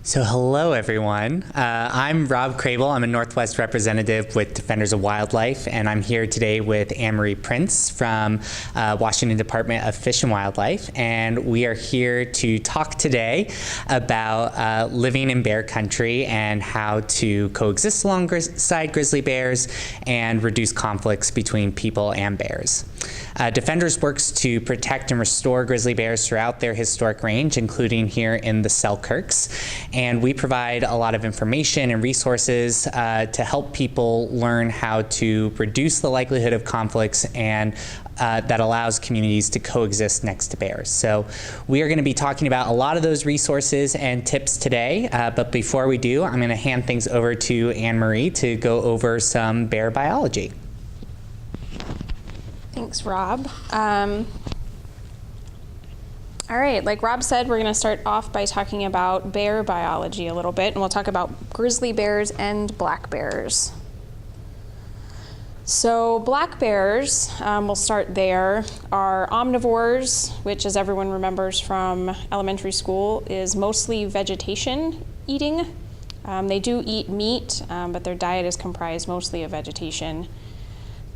So hello everyone, I'm Robb Krehbiel. I'm a Northwest representative with Defenders of Wildlife, and I'm here today with Anne-Marie Prince from Washington Department of Fish and Wildlife, and we are here to talk today about living in bear country and how to coexist alongside grizzly bears and reduce conflicts between people and bears. Defenders works to protect and restore grizzly bears throughout their historic range, including here in the Selkirks. And we provide a lot of information and resources to help people learn how to reduce the likelihood of conflicts and that allows communities to coexist next to bears. So we are going to be talking about a lot of those resources and tips today. But before we do, I'm going to hand things over to Anne-Marie to go over some bear biology. Thanks, Robb. All right, like Robb said, we're going to start off by talking about bear biology a little bit, and we'll talk about grizzly bears and black bears. So black bears, we'll start there, are omnivores, which, as everyone remembers from elementary school, is mostly vegetation eating. They do eat meat, but their diet is comprised mostly of vegetation.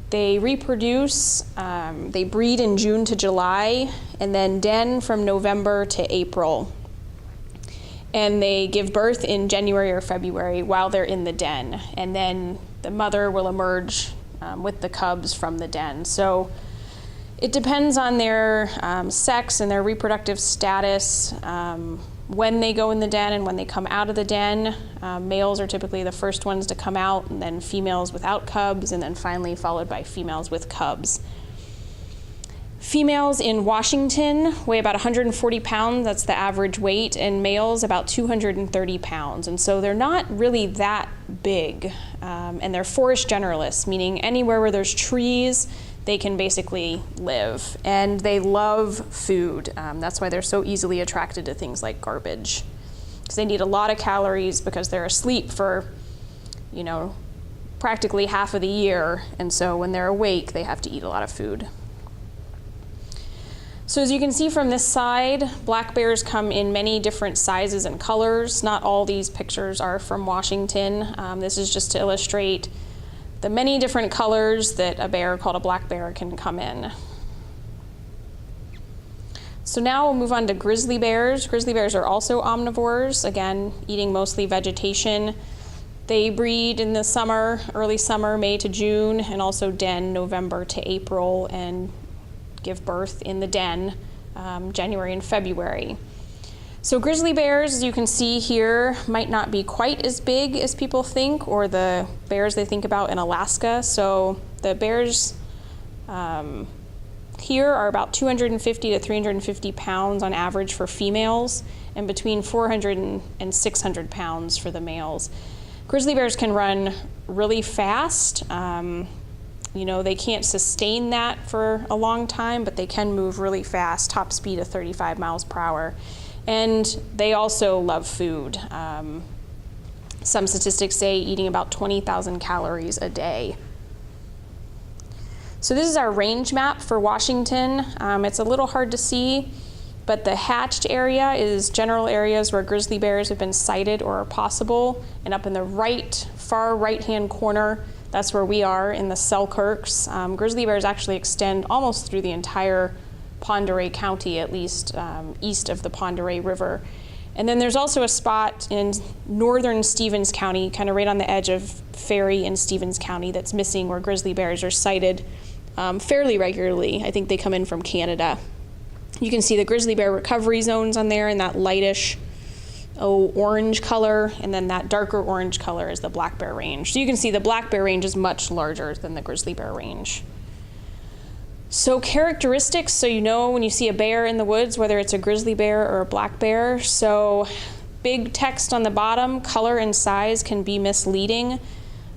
They reproduce, they breed in June to July, and then den from November to April. And they give birth in January or February while they're in the den. And then the mother will emerge with the cubs from the den. So it depends on their sex and their reproductive status, when they go in the den and when they come out of the den. Males are typically the first ones to come out, and then females without cubs, and then finally followed by females with cubs. Females in Washington weigh about 140 pounds, that's the average weight, and males about 230 pounds. And so they're not really that big, and they're forest generalists, meaning anywhere where there's trees, they can basically live, and they love food. That's why they're so easily attracted to things like garbage, because they need a lot of calories because they're asleep for, practically half of the year, and so when they're awake, they have to eat a lot of food. So as you can see from this side, black bears come in many different sizes and colors. Not all these pictures are from Washington. This is just to illustrate the many different colors that a bear called a black bear can come in. So now we'll move on to grizzly bears. Grizzly bears are also omnivores, again, eating mostly vegetation. They breed in the summer, early summer, May to June, and also den November to April, and give birth in the den January and February. So grizzly bears, as you can see here, might not be quite as big as people think, or the bears they think about in Alaska. So the bears here are about 250 to 350 pounds on average for females, and between 400 and 600 pounds for the males. Grizzly bears can run really fast. They can't sustain that for a long time, but they can move really fast, top speed of 35 miles per hour. And they also love food. Some statistics say eating about 20,000 calories a day. So this is our range map for Washington. It's a little hard to see, but the hatched area is general areas where grizzly bears have been sighted or are possible. And up in the far right-hand corner, that's where we are in the Selkirks. Grizzly bears actually extend almost through the entire Pend Oreille County, at least east of the Pend Oreille River. And then there's also a spot in northern Stevens County, kind of right on the edge of Ferry and Stevens County, that's missing, where grizzly bears are sighted fairly regularly. I think they come in from Canada. You can see the grizzly bear recovery zones on there in that lightish orange color, and then that darker orange color is the black bear range. So you can see the black bear range is much larger than the grizzly bear range. So characteristics, so when you see a bear in the woods, whether it's a grizzly bear or a black bear. So big text on the bottom, color and size can be misleading.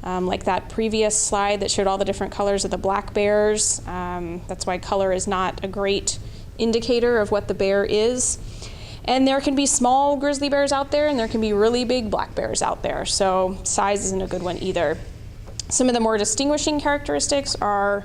Like that previous slide that showed all the different colors of the black bears. That's why color is not a great indicator of what the bear is. And there can be small grizzly bears out there, and there can be really big black bears out there. So size isn't a good one either. Some of the more distinguishing characteristics are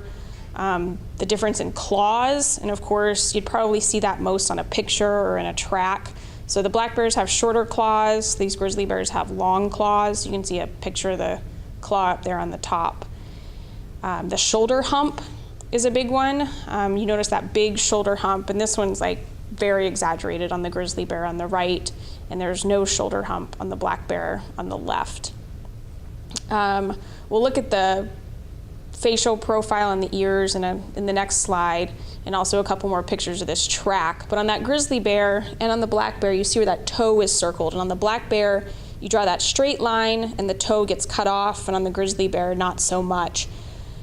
the difference in claws, and of course you'd probably see that most on a picture or in a track. So the black bears have shorter claws. These grizzly bears have long claws. You can see a picture of the claw up there on the top. The shoulder hump is a big one. You notice that big shoulder hump, and this one's like very exaggerated on the grizzly bear on the right, and there's no shoulder hump on the black bear on the left. We'll look at the facial profile on the ears in the next slide, and also a couple more pictures of this track. But on that grizzly bear and on the black bear, you see where that toe is circled. And on the black bear, you draw that straight line and the toe gets cut off, and on the grizzly bear, not so much.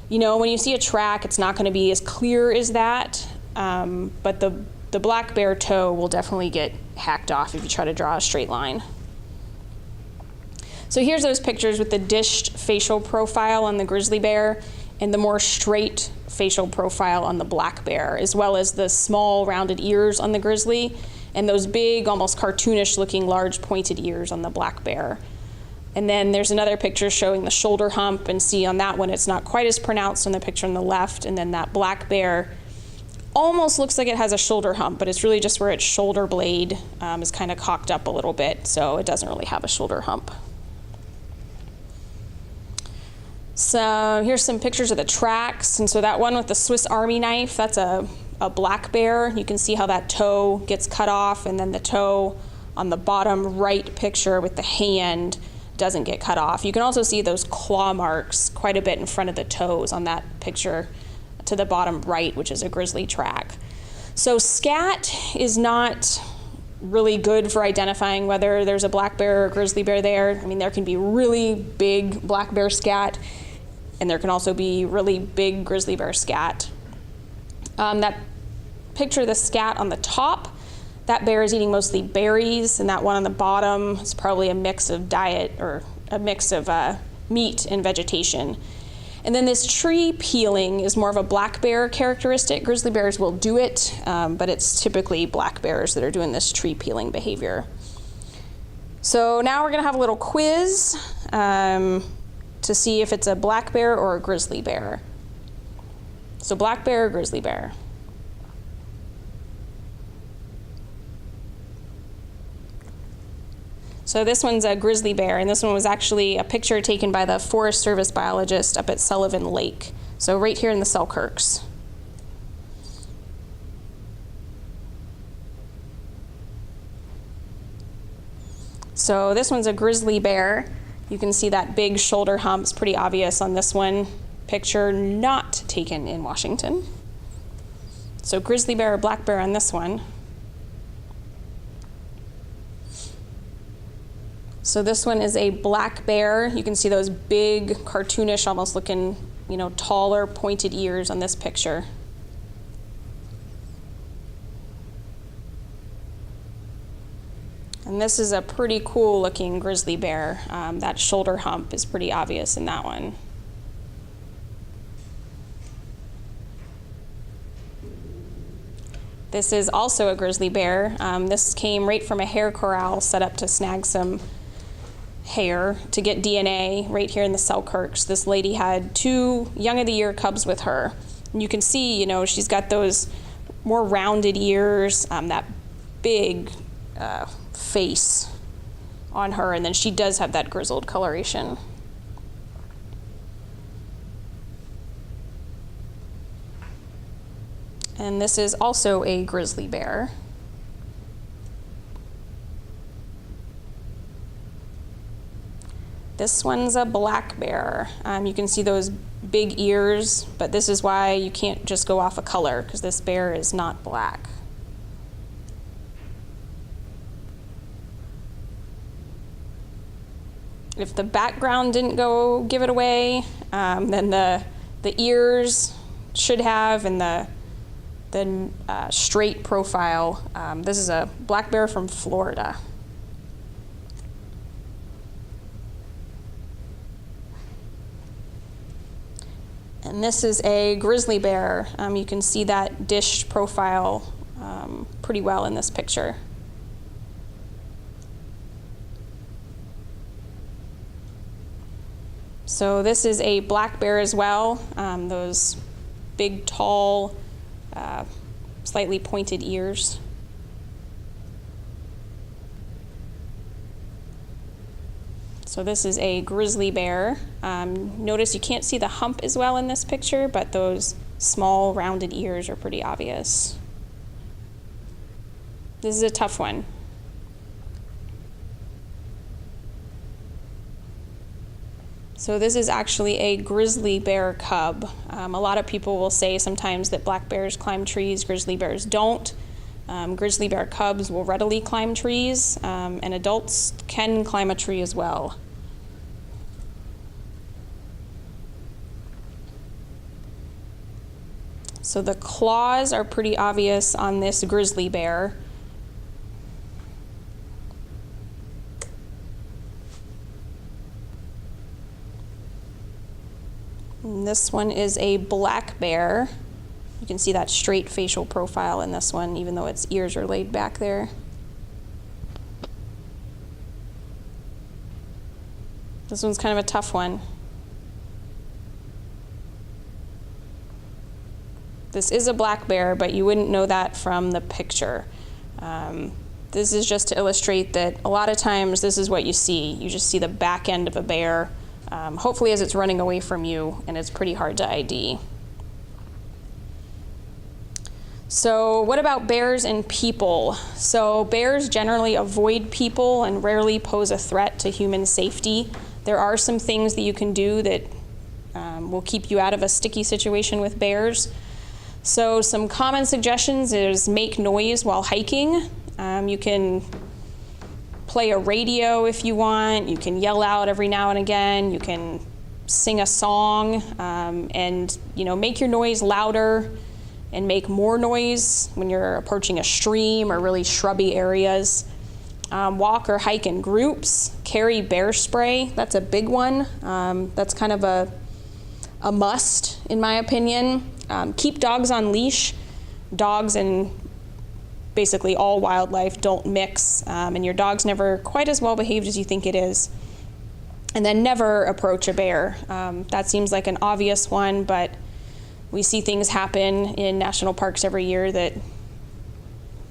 You know, when you see a track, it's not gonna be as clear as that, but the black bear toe will definitely get hacked off if you try to draw a straight line. So here's those pictures with the dished facial profile on the grizzly bear and the more straight facial profile on the black bear, as well as the small rounded ears on the grizzly and those big, almost cartoonish looking large pointed ears on the black bear. And then there's another picture showing the shoulder hump, and see on that one it's not quite as pronounced on the picture on the left, and then that black bear almost looks like it has a shoulder hump, but it's really just where its shoulder blade is kind of cocked up a little bit, so it doesn't really have a shoulder hump. So here's some pictures of the tracks. And so that one with the Swiss Army knife, that's a black bear. You can see how that toe gets cut off, and then the toe on the bottom right picture with the hand doesn't get cut off. You can also see those claw marks quite a bit in front of the toes on that picture to the bottom right, which is a grizzly track. So scat is not really good for identifying whether there's a black bear or a grizzly bear there. I mean, there can be really big black bear scat, and there can also be really big grizzly bear scat. That picture of the scat on the top, that bear is eating mostly berries, and that one on the bottom is probably a mix of diet or a mix of meat and vegetation. And then this tree peeling is more of a black bear characteristic. Grizzly bears will do it, but it's typically black bears that are doing this tree peeling behavior. So now we're gonna have a little quiz to see if it's a black bear or a grizzly bear. So black bear or grizzly bear? So this one's a grizzly bear, and this one was actually a picture taken by the Forest Service biologist up at Sullivan Lake. So right here in the Selkirks. So this one's a grizzly bear. You can see that big shoulder hump's pretty obvious on this one. Picture not taken in Washington. So grizzly bear or black bear on this one. So this one is a black bear. You can see those big, cartoonish, almost looking, taller, pointed ears on this picture. And this is a pretty cool looking grizzly bear. That shoulder hump is pretty obvious in that one. This is also a grizzly bear. This came right from a hare corral set up to snag some hair to get DNA right here in the Selkirks. This lady had 2 young of the year cubs with her. And you can see, she's got those more rounded ears, that big face on her, and then she does have that grizzled coloration. And this is also a grizzly bear. This one's a black bear. You can see those big ears, but this is why you can't just go off a color, because this bear is not black. If the background didn't give it away, then the ears should have, and the straight profile. This is a black bear from Florida. And this is a grizzly bear. You can see that dish profile pretty well in this picture. So this is a black bear as well. Those big, tall, slightly pointed ears. So this is a grizzly bear. Notice you can't see the hump as well in this picture, but those small rounded ears are pretty obvious. This is a tough one. So this is actually a grizzly bear cub. A lot of people will say sometimes that black bears climb trees, grizzly bears don't. Grizzly bear cubs will readily climb trees, and adults can climb a tree as well. So the claws are pretty obvious on this grizzly bear. And this one is a black bear. You can see that straight facial profile in this one, even though its ears are laid back there. This one's kind of a tough one. This is a black bear, but you wouldn't know that from the picture. This is just to illustrate that a lot of times this is what you see. You just see the back end of a bear, hopefully as it's running away from you, and it's pretty hard to ID. So what about bears and people? So bears generally avoid people and rarely pose a threat to human safety. There are some things that you can do that will keep you out of a sticky situation with bears. So some common suggestions is make noise while hiking. You can play a radio if you want. You can yell out every now and again. You can sing a song and make your noise louder and make more noise when you're approaching a stream or really shrubby areas. Walk or hike in groups. Carry bear spray. That's a big one. That's kind of a must, in my opinion. Keep dogs on leash. Dogs and basically all wildlife don't mix, and your dog's never quite as well behaved as you think it is. And then never approach a bear. That seems like an obvious one, but we see things happen in national parks every year that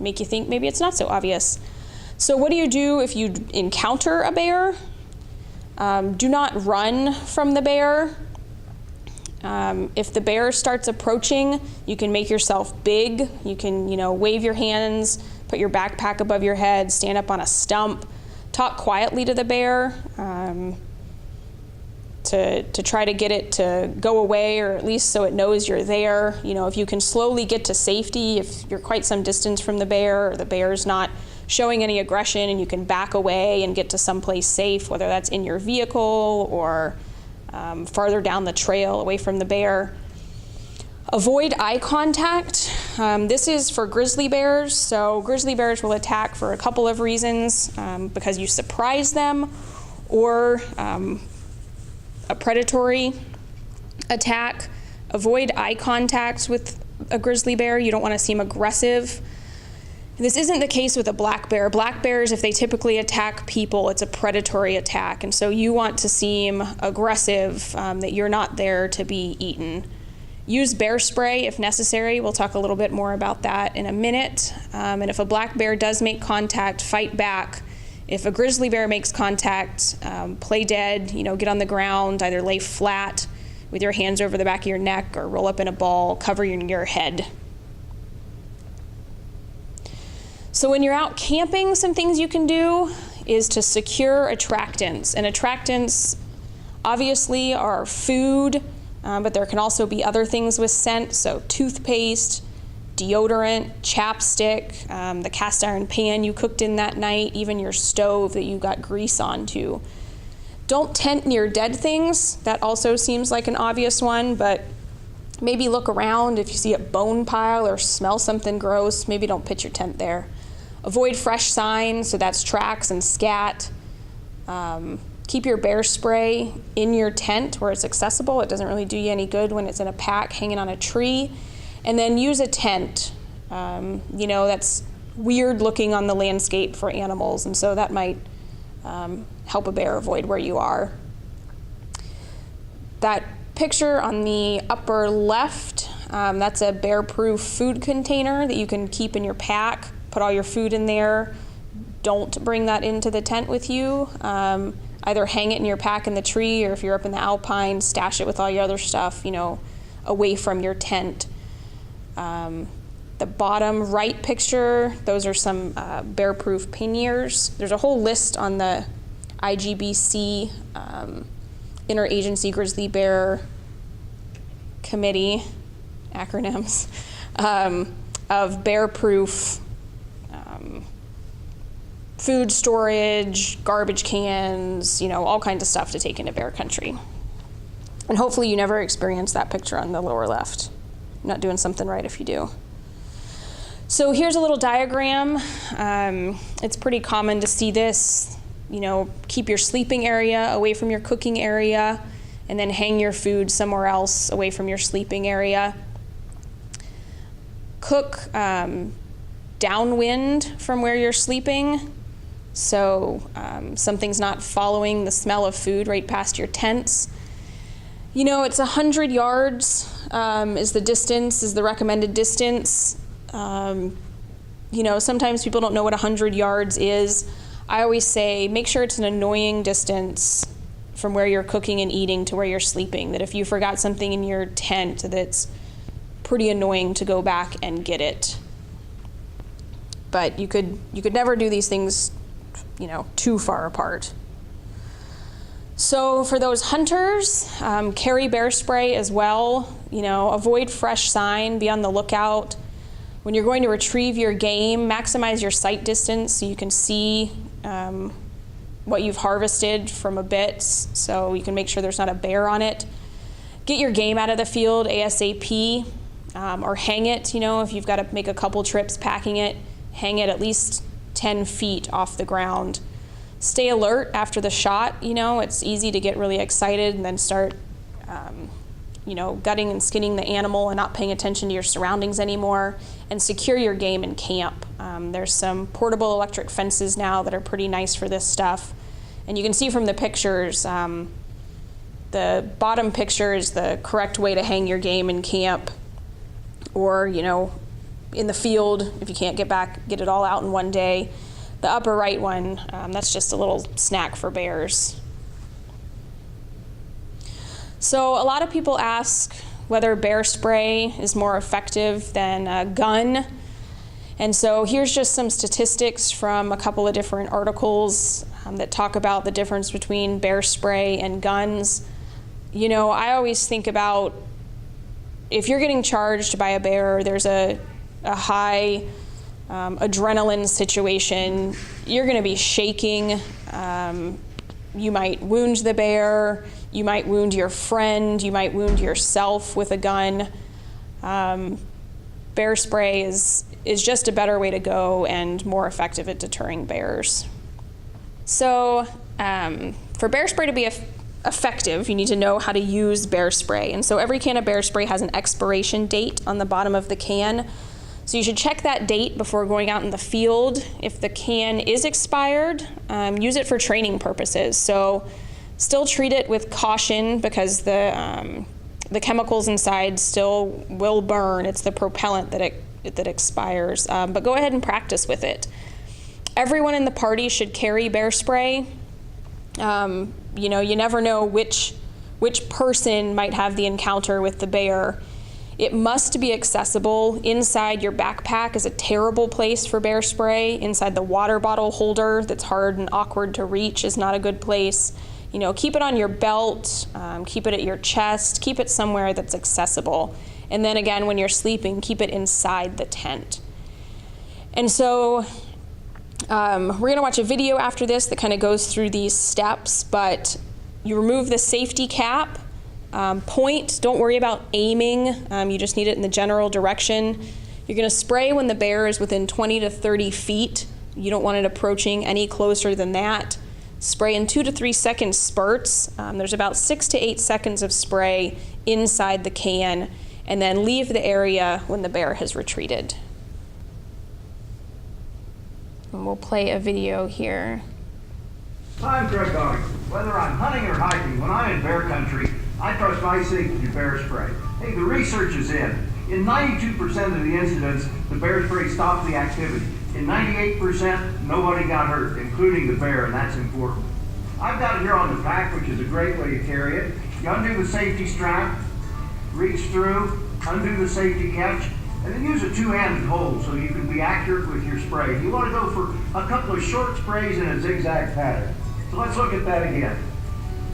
make you think maybe it's not so obvious. So what do you do if you encounter a bear? Do not run from the bear. If the bear starts approaching, you can make yourself big. You can, wave your hands, put your backpack above your head, stand up on a stump, talk quietly to the bear to try to get it to go away, or at least so it knows you're there. If you can slowly get to safety, if you're quite some distance from the bear, or the bear's not showing any aggression, and you can back away and get to someplace safe, whether that's in your vehicle or farther down the trail away from the bear. Avoid eye contact. This is for grizzly bears. So grizzly bears will attack for a couple of reasons, because you surprise them, or a predatory attack. Avoid eye contact with a grizzly bear. You don't want to seem aggressive. This isn't the case with a black bear. Black bears, if they typically attack people, it's a predatory attack. And so you want to seem aggressive, that you're not there to be eaten. Use bear spray if necessary. We'll talk a little bit more about that in a minute. And if a black bear does make contact, fight back. If a grizzly bear makes contact, play dead, get on the ground, either lay flat with your hands over the back of your neck or roll up in a ball, cover your head. So when you're out camping, some things you can do is to secure attractants. And attractants obviously are food, but there can also be other things with scent. So toothpaste, deodorant, chapstick, the cast iron pan you cooked in that night, even your stove that you got grease onto. Don't tent near dead things. That also seems like an obvious one, but maybe look around. If you see a bone pile or smell something gross, maybe don't pitch your tent there. Avoid fresh signs, so that's tracks and scat. Keep your bear spray in your tent where it's accessible. It doesn't really do you any good when it's in a pack hanging on a tree. And then use a tent. That's weird looking on the landscape for animals, and so that might help a bear avoid where you are. That picture on the upper left, that's a bear-proof food container that you can keep in your pack. Put all your food in there. Don't bring that into the tent with you. either hang it in your pack in the tree, or if you're up in the alpine, stash it with all your other stuff, away from your tent. The bottom right picture, those are some bear-proof panniers. There's a whole list on the IGBC, Interagency Grizzly Bear Committee, acronyms, of bear-proof food storage, garbage cans, all kinds of stuff to take into bear country. And hopefully you never experience that picture on the lower left. You're not doing something right if you do. So here's a little diagram. It's pretty common to see this. Keep your sleeping area away from your cooking area, and then hang your food somewhere else away from your sleeping area. Cook downwind from where you're sleeping, so something's not following the smell of food right past your tents. It's 100 yards is the recommended distance. Sometimes people don't know what 100 yards is. I always say make sure it's an annoying distance from where you're cooking and eating to where you're sleeping, that if you forgot something in your tent, that's pretty annoying to go back and get it. But you could never do these things, too far apart. So for those hunters, carry bear spray as well. Avoid fresh sign, be on the lookout. When you're going to retrieve your game, maximize your sight distance so you can see what you've harvested from a bit, so you can make sure there's not a bear on it. Get your game out of the field ASAP, or hang it, if you've got to make a couple trips packing it, hang it at least 10 feet off the ground. Stay alert after the shot. It's easy to get really excited and then start gutting and skinning the animal and not paying attention to your surroundings anymore. And secure your game in camp. There's some portable electric fences now that are pretty nice for this stuff. And you can see from the pictures, the bottom picture is the correct way to hang your game in camp, or in the field if you can't get it all out in one day. The upper right one, that's just a little snack for bears. So a lot of people ask whether bear spray is more effective than a gun. And so here's just some statistics from a couple of different articles that talk about the difference between bear spray and guns. I always think about, if you're getting charged by a bear, there's a high adrenaline situation, you're going to be shaking. You might wound the bear, you might wound your friend, you might wound yourself with a gun. Bear spray is just a better way to go and more effective at deterring bears. So for bear spray to be effective, you need to know how to use bear spray. And so every can of bear spray has an expiration date on the bottom of the can. So you should check that date before going out in the field. If the can is expired, use it for training purposes. So still treat it with caution, because the chemicals inside still will burn. It's the propellant that expires. But go ahead and practice with it. Everyone in the party should carry bear spray. You never know which person might have the encounter with the bear. It must be accessible. Inside your backpack is a terrible place for bear spray. Inside the water bottle holder that's hard and awkward to reach is not a good place. Keep it on your belt, keep it at your chest, keep it somewhere that's accessible. And then again, when you're sleeping, keep it inside the tent. And so we're gonna watch a video after this that kind of goes through these steps, but you remove the safety cap. Point, don't worry about aiming, you just need it in the general direction. You're going to spray when the bear is within 20 to 30 feet. You don't want it approaching any closer than that. Spray in 2 to 3 second spurts. There's about 6 to 8 seconds of spray inside the can, and then leave the area when the bear has retreated. And we'll play a video here. I'm Krehbiel. Whether I'm hunting or hiking, when I'm in bear country, I trust my safety to bear spray. Hey, the research is in. In 92% of the incidents, the bear spray stopped the activity. In 98%, nobody got hurt, including the bear, and that's important. I've got it here on the back, which is a great way to carry it. You undo the safety strap, reach through, undo the safety catch, and then use a two-handed hold so you can be accurate with your spray. You want to go for a couple of short sprays in a zigzag pattern. So let's look at that again.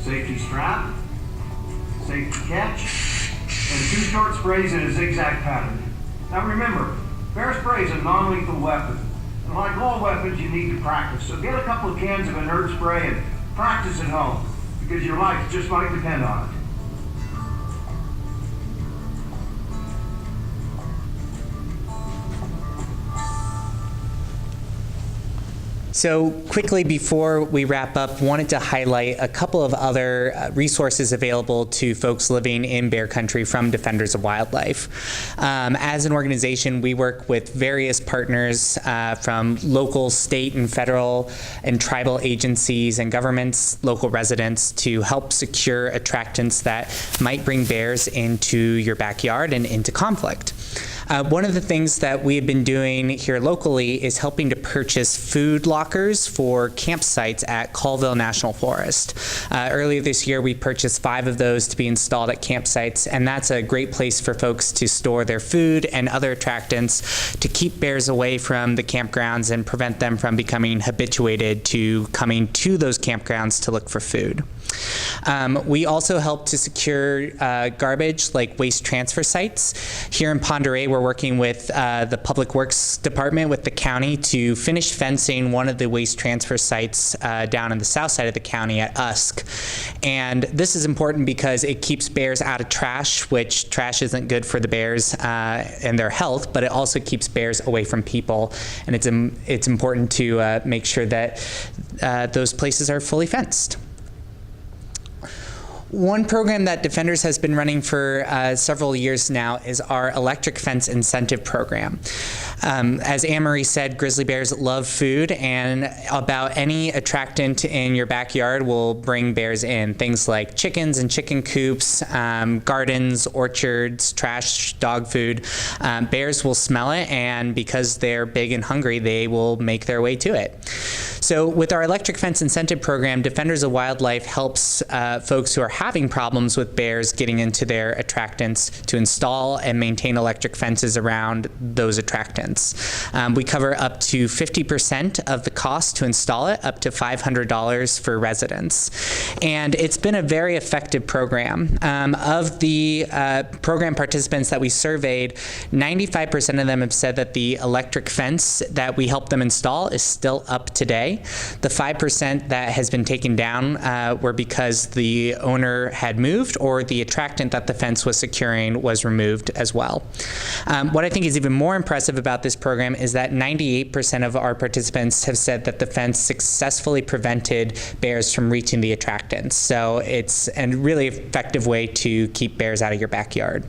Safety strap, safety catch, and 2 short sprays in a zigzag pattern. Now remember, bear spray is a non-lethal weapon. And like all weapons, you need to practice. So get a couple of cans of inert spray and practice at home, because your life just might depend on it. So quickly before we wrap up, wanted to highlight a couple of other resources available to folks living in bear country from Defenders of Wildlife. As an organization, we work with various partners from local, state, and federal and tribal agencies and governments, local residents, to help secure attractants that might bring bears into your backyard and into conflict. One of the things that we have been doing here locally is helping to purchase food lockers for campsites at Krehbiel National Forest. Earlier this year, we purchased 5 of those to be installed at campsites, and that's a great place for folks to store their food and other attractants to keep bears away from the campgrounds and prevent them from becoming habituated to coming to those campgrounds to look for food. We also help to secure garbage like waste transfer sites. Here in Ponderay, we're working with the Public Works Department with the county to finish fencing one of the waste transfer sites down on the south side of the county at Usk. And this is important because it keeps bears out of trash, which trash isn't good for the bears and their health, but it also keeps bears away from people. And it's important to make sure that those places are fully fenced. One program that Defenders has been running for several years now is our electric fence incentive program. As Anne-Marie said, grizzly bears love food, and about any attractant in your backyard will bring bears in. Things like chickens and chicken coops, gardens, orchards, trash, dog food. Bears will smell it, and because they're big and hungry, they will make their way to it. So with our electric fence incentive program, Defenders of Wildlife helps folks who are having problems with bears getting into their attractants to install and maintain electric fences around those attractants. We cover up to 50% of the cost to install it, up to $500 for residents. And it's been a very effective program. Of the program participants that we surveyed, 95% of them have said that the electric fence that we helped them install is still up today. The 5% that has been taken down were because the owner had moved or the attractant that the fence was securing was removed as well. What I think is even more impressive about this program is that 98% of our participants have said that the fence successfully prevented bears from reaching the attractants. So it's a really effective way to keep bears out of your backyard.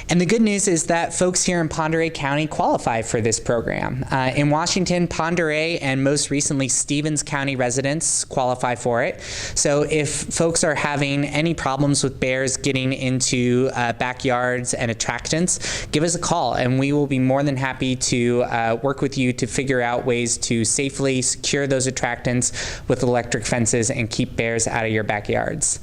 And the good news is that folks here in Ponderay County qualify for this program. In Washington, Ponderay and most recently Stevens County residents qualify for it. So if folks are having any problems with bears getting into backyards and attractants, give us a call and we will be more than happy to work with you to figure out ways to safely secure those attractants with electric fences and keep bears out of your backyards.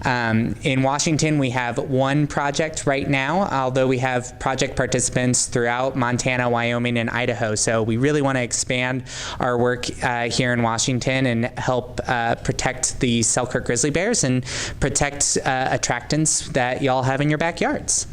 In Washington, we have one project right now, although we have project participants throughout Montana, Wyoming, and Idaho. So we really want to expand our work here in Washington and help protect the Selkirk grizzly bears and protect attractants that y'all have in your backyards.